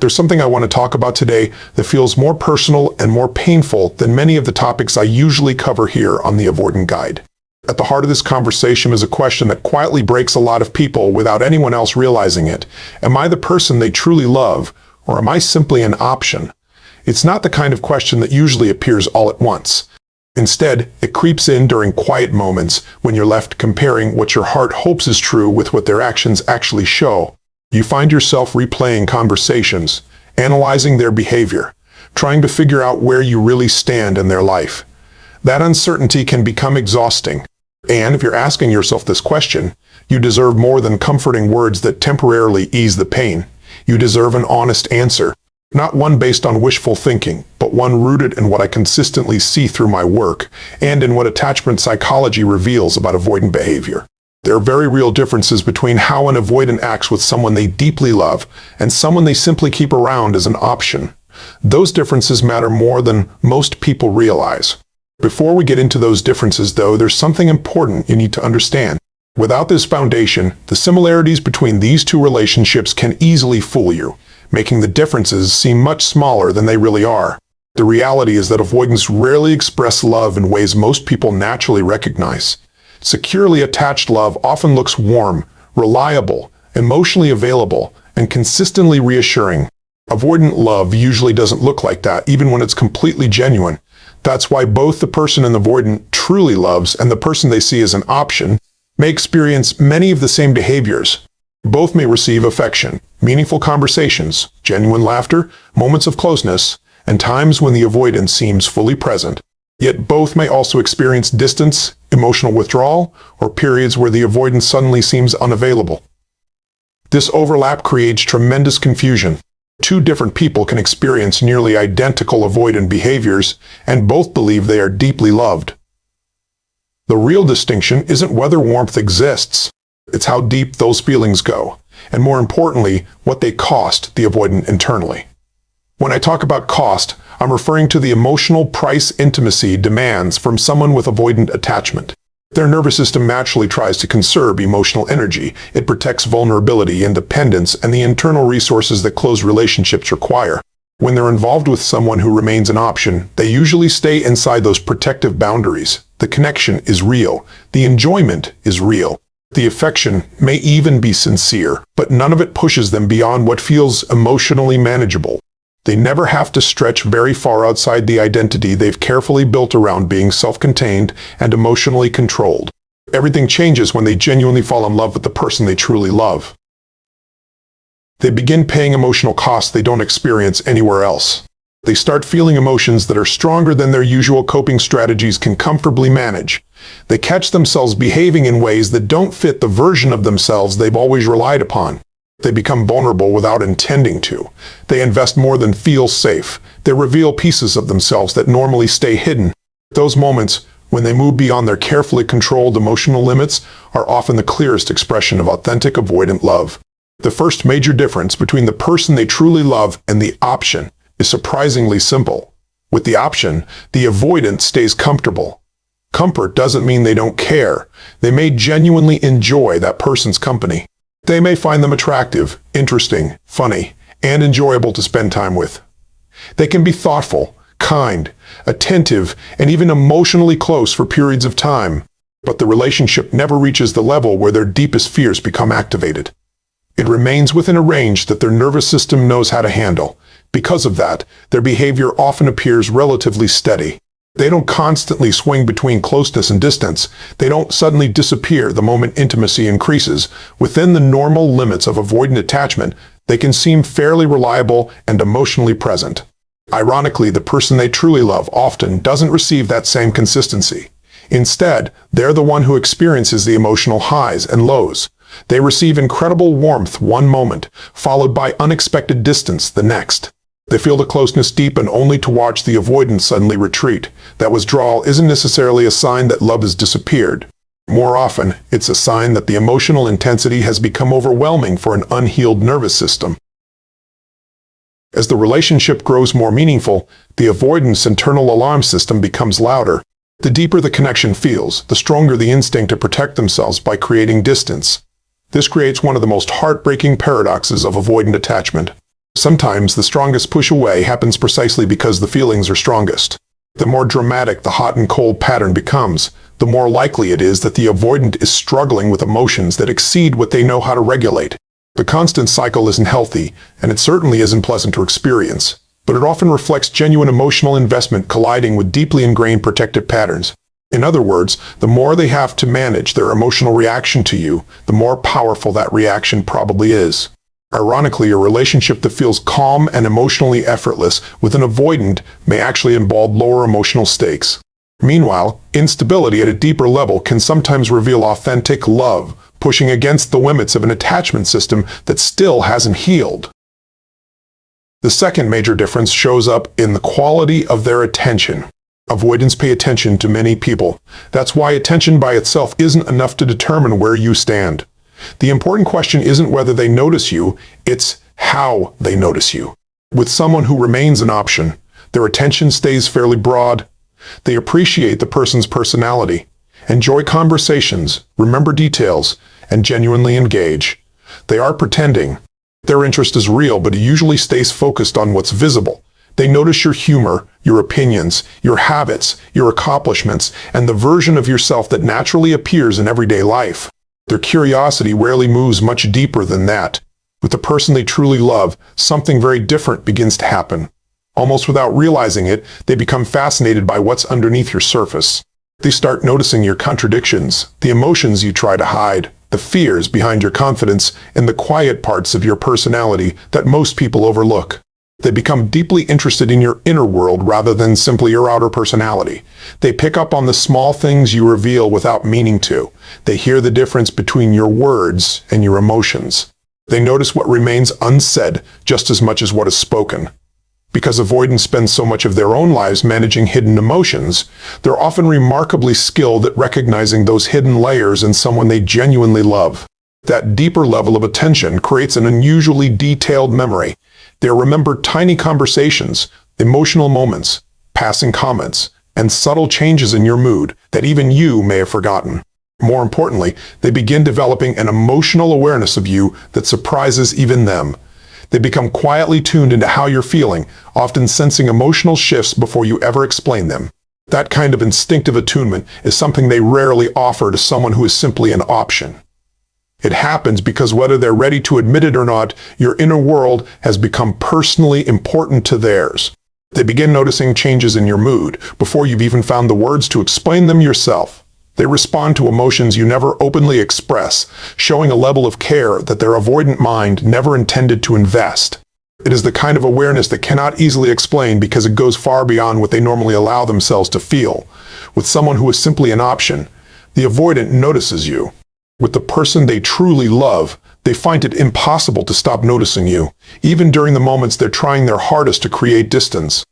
There's something I want to talk about today that feels more personal and more painful than many of the topics I usually cover here on the Avoidant Guide. At the heart of this conversation is a question that quietly breaks a lot of people without anyone else realizing it. Am I the person they truly love, or am I simply an option? It's not the kind of question that usually appears all at once. Instead, it creeps in during quiet moments when you're left comparing what your heart hopes is true with what their actions actually show. You find yourself replaying conversations, analyzing their behavior, trying to figure out where you really stand in their life. That uncertainty can become exhausting. And if you're asking yourself this question, you deserve more than comforting words that temporarily ease the pain. You deserve an honest answer, not one based on wishful thinking, but one rooted in what I consistently see through my work and in what attachment psychology reveals about avoidant behavior. There are very real differences between how an avoidant acts with someone they deeply love and someone they simply keep around as an option. Those differences matter more than most people realize. Before we get into those differences, though, there's something important you need to understand. Without this foundation, the similarities between these two relationships can easily fool you, making the differences seem much smaller than they really are. The reality is that avoidants rarely express love in ways most people naturally recognize. Securely attached love often looks warm, reliable, emotionally available, and consistently reassuring. Avoidant love usually doesn't look like that, even when it's completely genuine. That's why both the person an avoidant truly loves and the person they see as an option may experience many of the same behaviors. Both may receive affection, meaningful conversations, genuine laughter, moments of closeness, and times when the avoidant seems fully present. Yet both may also experience distance, emotional withdrawal, or periods where the avoidant suddenly seems unavailable. This overlap creates tremendous confusion. Two different people can experience nearly identical avoidant behaviors, and both believe they are deeply loved. The real distinction isn't whether warmth exists, it's how deep those feelings go, and more importantly, what they cost the avoidant internally. When I talk about cost, I'm referring to the emotional price intimacy demands from someone with avoidant attachment. Their nervous system naturally tries to conserve emotional energy. It protects vulnerability, independence, and the internal resources that close relationships require. When they're involved with someone who remains an option, they usually stay inside those protective boundaries. The connection is real. The enjoyment is real. The affection may even be sincere, but none of it pushes them beyond what feels emotionally manageable. They never have to stretch very far outside the identity they've carefully built around being self-contained and emotionally controlled. Everything changes when they genuinely fall in love with the person they truly love. They begin paying emotional costs they don't experience anywhere else. They start feeling emotions that are stronger than their usual coping strategies can comfortably manage. They catch themselves behaving in ways that don't fit the version of themselves they've always relied upon. They become vulnerable without intending to. They invest more than feels safe. They reveal pieces of themselves that normally stay hidden. Those moments, when they move beyond their carefully controlled emotional limits, are often the clearest expression of authentic avoidant love. The first major difference between the person they truly love and the option is surprisingly simple. With the option, the avoidant stays comfortable. Comfort doesn't mean they don't care. They may genuinely enjoy that person's company. They may find them attractive, interesting, funny, and enjoyable to spend time with. They can be thoughtful, kind, attentive, and even emotionally close for periods of time, but the relationship never reaches the level where their deepest fears become activated. It remains within a range that their nervous system knows how to handle. Because of that, their behavior often appears relatively steady. They don't constantly swing between closeness and distance. They don't suddenly disappear the moment intimacy increases. Within the normal limits of avoidant attachment, they can seem fairly reliable and emotionally present. Ironically, the person they truly love often doesn't receive that same consistency. Instead, they're the one who experiences the emotional highs and lows. They receive incredible warmth one moment, followed by unexpected distance the next. They feel the closeness deepen only to watch the avoidance suddenly retreat. That withdrawal isn't necessarily a sign that love has disappeared. More often, it's a sign that the emotional intensity has become overwhelming for an unhealed nervous system. As the relationship grows more meaningful, the avoidance internal alarm system becomes louder. The deeper the connection feels, the stronger the instinct to protect themselves by creating distance. This creates one of the most heartbreaking paradoxes of avoidant attachment. Sometimes the strongest push away happens precisely because the feelings are strongest. The more dramatic the hot and cold pattern becomes, the more likely it is that the avoidant is struggling with emotions that exceed what they know how to regulate. The constant cycle isn't healthy, and it certainly isn't pleasant to experience, but it often reflects genuine emotional investment colliding with deeply ingrained protective patterns. In other words, the more they have to manage their emotional reaction to you, the more powerful that reaction probably is. Ironically, a relationship that feels calm and emotionally effortless with an avoidant may actually involve lower emotional stakes. Meanwhile, instability at a deeper level can sometimes reveal authentic love, pushing against the limits of an attachment system that still hasn't healed. The second major difference shows up in the quality of their attention. Avoidants pay attention to many people. That's why attention by itself isn't enough to determine where you stand. The important question isn't whether they notice you, it's how they notice you. With someone who remains an option, their attention stays fairly broad. They appreciate the person's personality, enjoy conversations, remember details, and genuinely engage. They are pretending. Their interest is real, but it usually stays focused on what's visible. They notice your humor, your opinions, your habits, your accomplishments, and the version of yourself that naturally appears in everyday life. Their curiosity rarely moves much deeper than that. With the person they truly love, something very different begins to happen. Almost without realizing it, they become fascinated by what's underneath your surface. They start noticing your contradictions, the emotions you try to hide, the fears behind your confidence, and the quiet parts of your personality that most people overlook. They become deeply interested in your inner world rather than simply your outer personality. They pick up on the small things you reveal without meaning to. They hear the difference between your words and your emotions. They notice what remains unsaid just as much as what is spoken. Because avoidants spend so much of their own lives managing hidden emotions, they're often remarkably skilled at recognizing those hidden layers in someone they genuinely love. That deeper level of attention creates an unusually detailed memory. They remember tiny conversations, emotional moments, passing comments, and subtle changes in your mood that even you may have forgotten. More importantly, they begin developing an emotional awareness of you that surprises even them. They become quietly tuned into how you're feeling, often sensing emotional shifts before you ever explain them. That kind of instinctive attunement is something they rarely offer to someone who is simply an option. It happens because whether they're ready to admit it or not, your inner world has become personally important to theirs. They begin noticing changes in your mood before you've even found the words to explain them yourself. They respond to emotions you never openly express, showing a level of care that their avoidant mind never intended to invest. It is the kind of awareness that cannot easily explain because it goes far beyond what they normally allow themselves to feel. With someone who is simply an option, the avoidant notices you. With the person they truly love, they find it impossible to stop noticing you, even during the moments they're trying their hardest to create distance.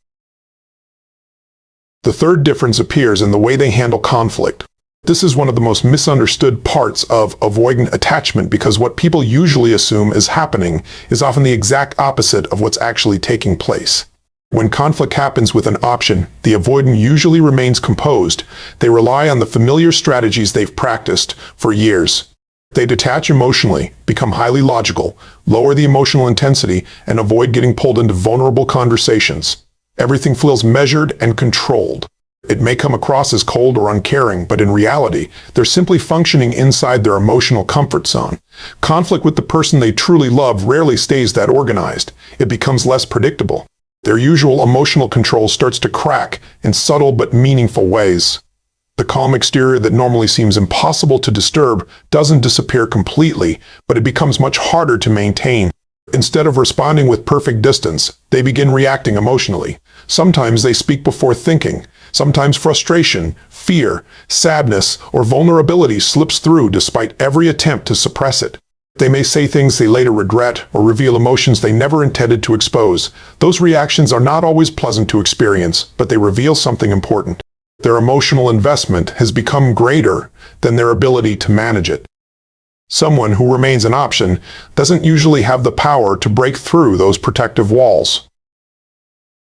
The third difference appears in the way they handle conflict. This is one of the most misunderstood parts of avoidant attachment because what people usually assume is happening is often the exact opposite of what's actually taking place. When conflict happens with an option, the avoidant usually remains composed. They rely on the familiar strategies they've practiced for years. They detach emotionally, become highly logical, lower the emotional intensity, and avoid getting pulled into vulnerable conversations. Everything feels measured and controlled. It may come across as cold or uncaring, but in reality, they're simply functioning inside their emotional comfort zone. Conflict with the person they truly love rarely stays that organized. It becomes less predictable. Their usual emotional control starts to crack in subtle but meaningful ways. The calm exterior that normally seems impossible to disturb doesn't disappear completely, but it becomes much harder to maintain. Instead of responding with perfect distance, they begin reacting emotionally. Sometimes they speak before thinking. Sometimes frustration, fear, sadness, or vulnerability slips through despite every attempt to suppress it. They may say things they later regret or reveal emotions they never intended to expose. Those reactions are not always pleasant to experience, but they reveal something important. Their emotional investment has become greater than their ability to manage it. Someone who remains an option doesn't usually have the power to break through those protective walls.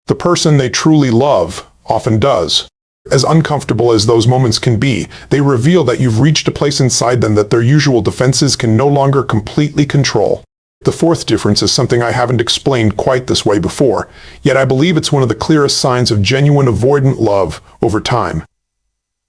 The person they truly love often does. As uncomfortable as those moments can be, they reveal that you've reached a place inside them that their usual defenses can no longer completely control. The fourth difference is something I haven't explained quite this way before, yet I believe it's one of the clearest signs of genuine avoidant love over time.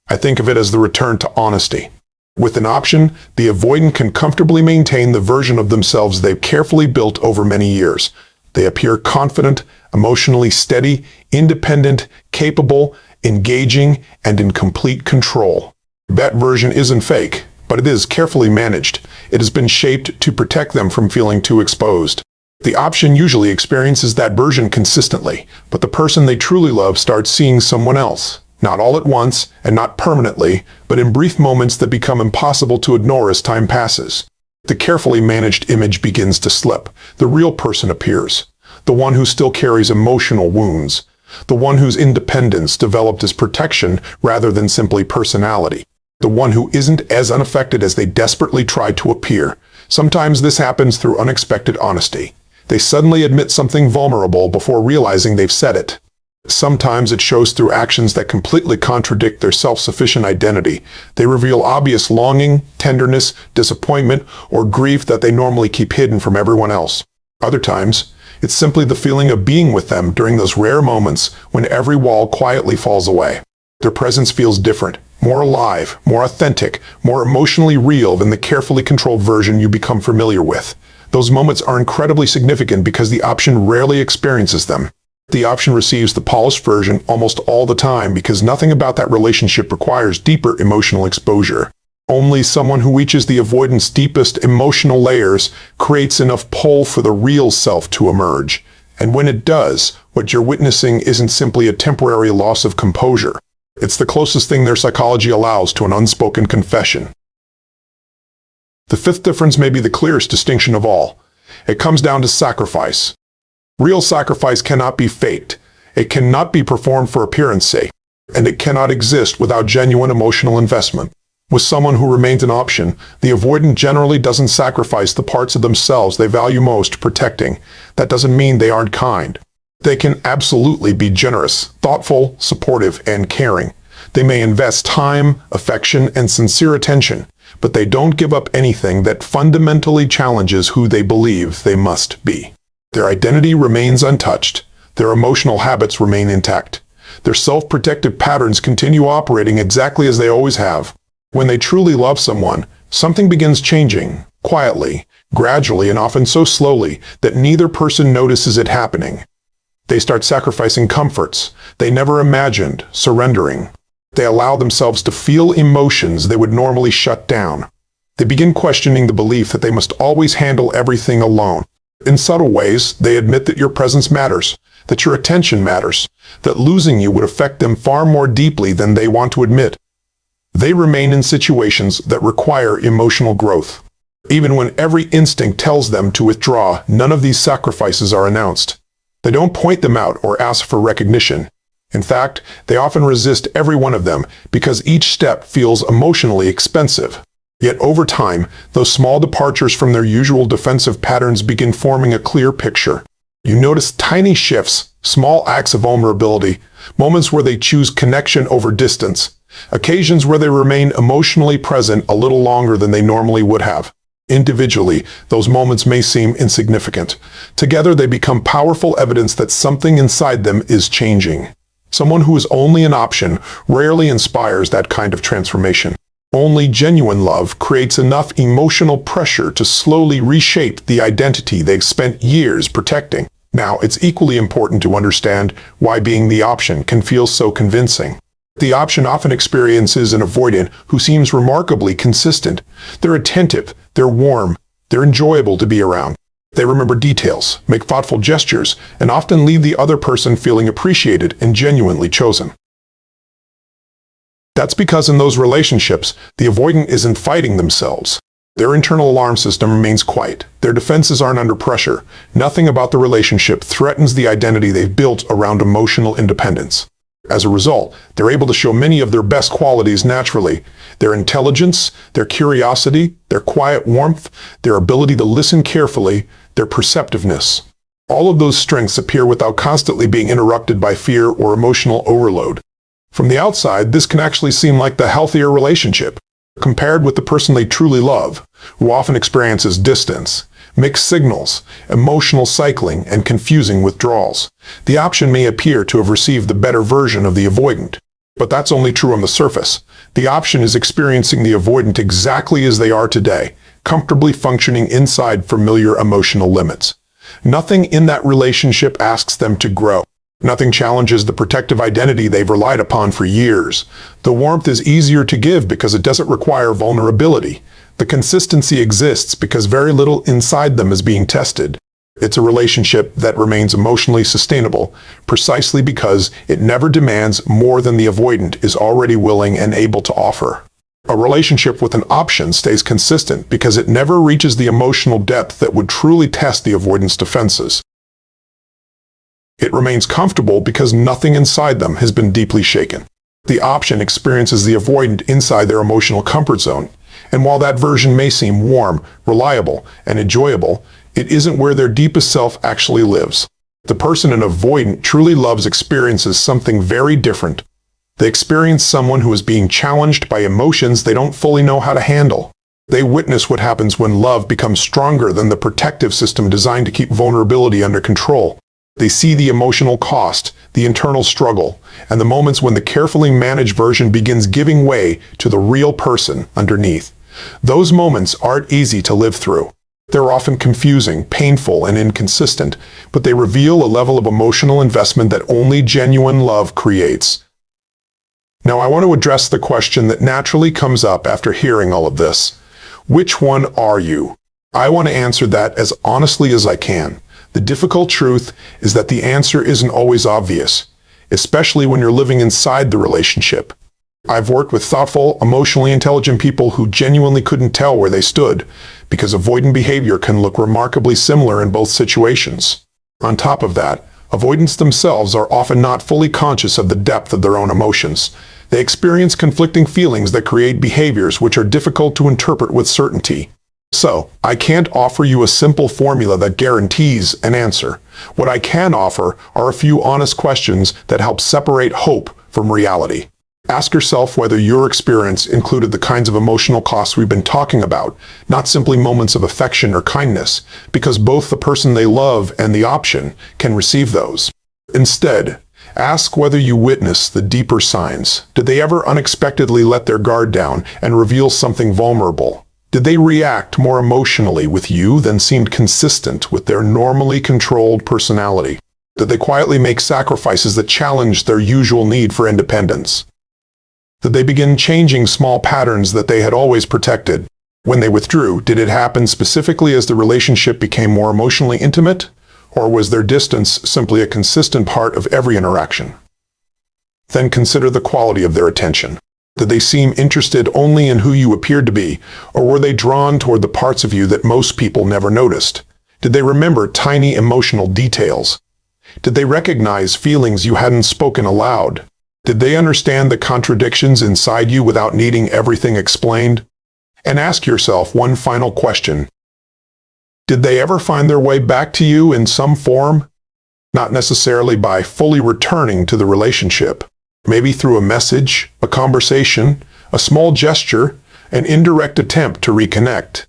I think of it as the return to honesty. With an option, the avoidant can comfortably maintain the version of themselves they've carefully built over many years. They appear confident, emotionally steady, independent, capable, engaging, and in complete control. That version isn't fake, but it is carefully managed. It has been shaped to protect them from feeling too exposed. The option usually experiences that version consistently, but the person they truly love starts seeing someone else. Not all at once, and not permanently, but in brief moments that become impossible to ignore as time passes. The carefully managed image begins to slip. The real person appears. The one who still carries emotional wounds. The one whose independence developed as protection rather than simply personality. The one who isn't as unaffected as they desperately try to appear. Sometimes this happens through unexpected honesty. They suddenly admit something vulnerable before realizing they've said it. Sometimes it shows through actions that completely contradict their self-sufficient identity. They reveal obvious longing, tenderness, disappointment, or grief that they normally keep hidden from everyone else. Other times, it's simply the feeling of being with them during those rare moments when every wall quietly falls away. Their presence feels different, more alive, more authentic, more emotionally real than the carefully controlled version you become familiar with. Those moments are incredibly significant because the option rarely experiences them. The option receives the polished version almost all the time because nothing about that relationship requires deeper emotional exposure. Only someone who reaches the avoidant's deepest emotional layers creates enough pull for the real self to emerge. And when it does, what you're witnessing isn't simply a temporary loss of composure. It's the closest thing their psychology allows to an unspoken confession. The fifth difference may be the clearest distinction of all. It comes down to sacrifice. Real sacrifice cannot be faked. It cannot be performed for appearance sake, and it cannot exist without genuine emotional investment. With someone who remains an option, the avoidant generally doesn't sacrifice the parts of themselves they value most protecting. That doesn't mean they aren't kind. They can absolutely be generous, thoughtful, supportive, and caring. They may invest time, affection, and sincere attention, but they don't give up anything that fundamentally challenges who they believe they must be. Their identity remains untouched. Their emotional habits remain intact. Their self-protective patterns continue operating exactly as they always have. When they truly love someone, something begins changing, quietly, gradually, and often so slowly that neither person notices it happening. They start sacrificing comforts they never imagined, surrendering. They allow themselves to feel emotions they would normally shut down. They begin questioning the belief that they must always handle everything alone. In subtle ways, they admit that your presence matters, that your attention matters, that losing you would affect them far more deeply than they want to admit. They remain in situations that require emotional growth. Even when every instinct tells them to withdraw, none of these sacrifices are announced. They don't point them out or ask for recognition. In fact, they often resist every one of them because each step feels emotionally expensive. Yet over time, those small departures from their usual defensive patterns begin forming a clear picture. You notice tiny shifts, small acts of vulnerability, moments where they choose connection over distance, occasions where they remain emotionally present a little longer than they normally would have. Individually, those moments may seem insignificant. Together, they become powerful evidence that something inside them is changing. Someone who is only an option rarely inspires that kind of transformation. Only genuine love creates enough emotional pressure to slowly reshape the identity they've spent years protecting. Now, it's equally important to understand why being the option can feel so convincing. The option often experiences an avoidant who seems remarkably consistent. They're attentive, they're warm, they're enjoyable to be around. They remember details, make thoughtful gestures, and often leave the other person feeling appreciated and genuinely chosen. That's because in those relationships, the avoidant isn't fighting themselves. Their internal alarm system remains quiet. Their defenses aren't under pressure. Nothing about the relationship threatens the identity they've built around emotional independence. As a result, they're able to show many of their best qualities naturally. Their intelligence, their curiosity, their quiet warmth, their ability to listen carefully, their perceptiveness. All of those strengths appear without constantly being interrupted by fear or emotional overload. From the outside, this can actually seem like the healthier relationship. Compared with the person they truly love, who often experiences distance, mixed signals, emotional cycling, and confusing withdrawals. The option may appear to have received the better version of the avoidant, but that's only true on the surface. The option is experiencing the avoidant exactly as they are today, comfortably functioning inside familiar emotional limits. Nothing in that relationship asks them to grow. Nothing challenges the protective identity they've relied upon for years. The warmth is easier to give because it doesn't require vulnerability. The consistency exists because very little inside them is being tested. It's a relationship that remains emotionally sustainable, precisely because it never demands more than the avoidant is already willing and able to offer. A relationship with an option stays consistent because it never reaches the emotional depth that would truly test the avoidant's defenses. It remains comfortable because nothing inside them has been deeply shaken. The option experiences the avoidant inside their emotional comfort zone, and while that version may seem warm, reliable, and enjoyable, it isn't where their deepest self actually lives. The person an avoidant truly loves experiences something very different. They experience someone who is being challenged by emotions they don't fully know how to handle. They witness what happens when love becomes stronger than the protective system designed to keep vulnerability under control. They see the emotional cost, the internal struggle, and the moments when the carefully managed version begins giving way to the real person underneath. Those moments aren't easy to live through. They're often confusing, painful, and inconsistent, but they reveal a level of emotional investment that only genuine love creates. Now, I want to address the question that naturally comes up after hearing all of this. Which one are you? I want to answer that as honestly as I can. The difficult truth is that the answer isn't always obvious, especially when you're living inside the relationship. I've worked with thoughtful, emotionally intelligent people who genuinely couldn't tell where they stood, because avoidant behavior can look remarkably similar in both situations. On top of that, avoidants themselves are often not fully conscious of the depth of their own emotions. They experience conflicting feelings that create behaviors which are difficult to interpret with certainty. So, I can't offer you a simple formula that guarantees an answer. What I can offer are a few honest questions that help separate hope from reality. Ask yourself whether your experience included the kinds of emotional costs we've been talking about, not simply moments of affection or kindness, because both the person they love and the option can receive those. Instead, ask whether you witness the deeper signs. Did they ever unexpectedly let their guard down and reveal something vulnerable? Did they react more emotionally with you than seemed consistent with their normally controlled personality? Did they quietly make sacrifices that challenged their usual need for independence? Did they begin changing small patterns that they had always protected? When they withdrew, did it happen specifically as the relationship became more emotionally intimate? Or was their distance simply a consistent part of every interaction? Then consider the quality of their attention. Did they seem interested only in who you appeared to be, or were they drawn toward the parts of you that most people never noticed? Did they remember tiny emotional details? Did they recognize feelings you hadn't spoken aloud? Did they understand the contradictions inside you without needing everything explained? And ask yourself one final question. Did they ever find their way back to you in some form? Not necessarily by fully returning to the relationship. Maybe through a message, a conversation, a small gesture, an indirect attempt to reconnect.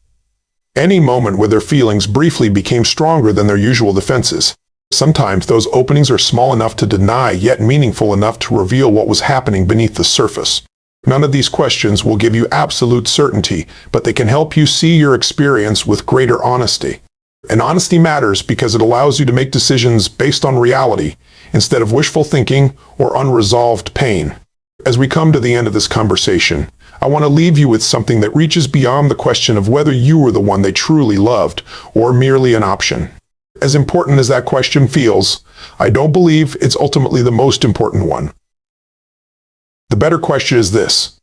Any moment where their feelings briefly became stronger than their usual defenses. Sometimes those openings are small enough to deny, yet meaningful enough to reveal what was happening beneath the surface. None of these questions will give you absolute certainty, but they can help you see your experience with greater honesty. And honesty matters because it allows you to make decisions based on reality, instead of wishful thinking or unresolved pain. As we come to the end of this conversation, I want to leave you with something that reaches beyond the question of whether you were the one they truly loved or merely an option. As important as that question feels, I don't believe it's ultimately the most important one. The better question is this: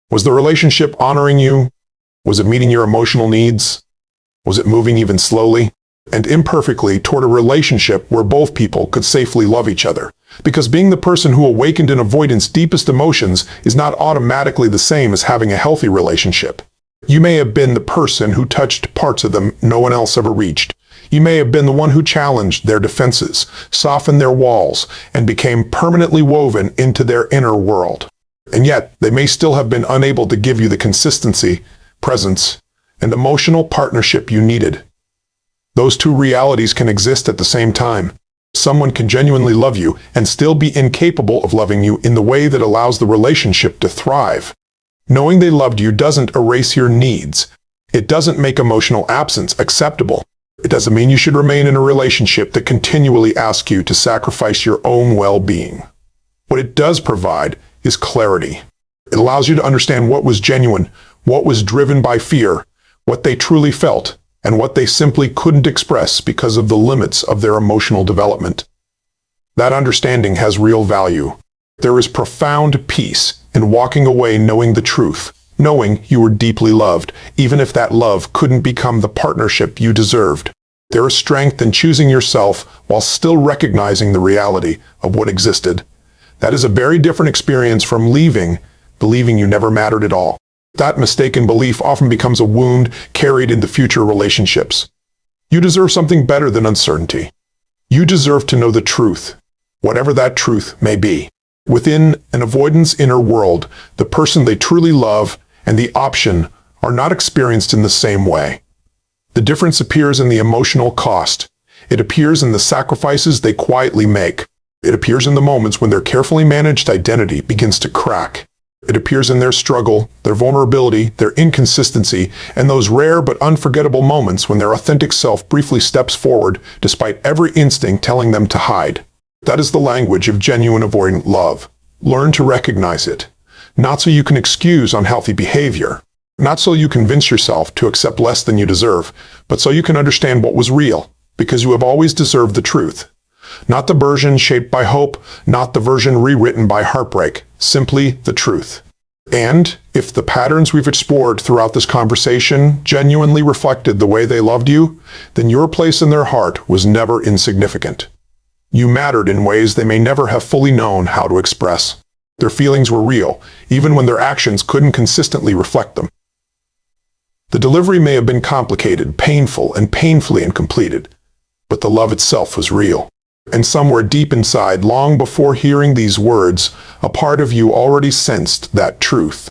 was the relationship honoring you? Was it meeting your emotional needs? Was it moving even slowly and imperfectly toward a relationship where both people could safely love each other? Because being the person who awakened an avoidant's deepest emotions is not automatically the same as having a healthy relationship. You may have been the person who touched parts of them no one else ever reached. You may have been the one who challenged their defenses, softened their walls, and became permanently woven into their inner world. And yet, they may still have been unable to give you the consistency, presence, and emotional partnership you needed. Those two realities can exist at the same time. Someone can genuinely love you and still be incapable of loving you in the way that allows the relationship to thrive. Knowing they loved you doesn't erase your needs. It doesn't make emotional absence acceptable. It doesn't mean you should remain in a relationship that continually asks you to sacrifice your own well-being. What it does provide is clarity. It allows you to understand what was genuine, what was driven by fear, what they truly felt, and what they simply couldn't express because of the limits of their emotional development. That understanding has real value. There is profound peace in walking away knowing the truth, knowing you were deeply loved, even if that love couldn't become the partnership you deserved. There is strength in choosing yourself while still recognizing the reality of what existed. That is a very different experience from leaving, believing you never mattered at all. That mistaken belief often becomes a wound carried into future relationships. You deserve something better than uncertainty. You deserve to know the truth, whatever that truth may be. Within an avoidance inner world, the person they truly love and the option are not experienced in the same way. The difference appears in the emotional cost. It appears in the sacrifices they quietly make. It appears in the moments when their carefully managed identity begins to crack. It appears in their struggle, their vulnerability, their inconsistency, and those rare but unforgettable moments when their authentic self briefly steps forward despite every instinct telling them to hide. That is the language of genuine avoidant love. Learn to recognize it. Not so you can excuse unhealthy behavior. Not so you convince yourself to accept less than you deserve, but so you can understand what was real, because you have always deserved the truth. Not the version shaped by hope, not the version rewritten by heartbreak, simply the truth. And if the patterns we've explored throughout this conversation genuinely reflected the way they loved you, then your place in their heart was never insignificant. You mattered in ways they may never have fully known how to express. Their feelings were real, even when their actions couldn't consistently reflect them. The delivery may have been complicated, painful, and painfully incompleted, but the love itself was real. And somewhere deep inside, long before hearing these words, a part of you already sensed that truth.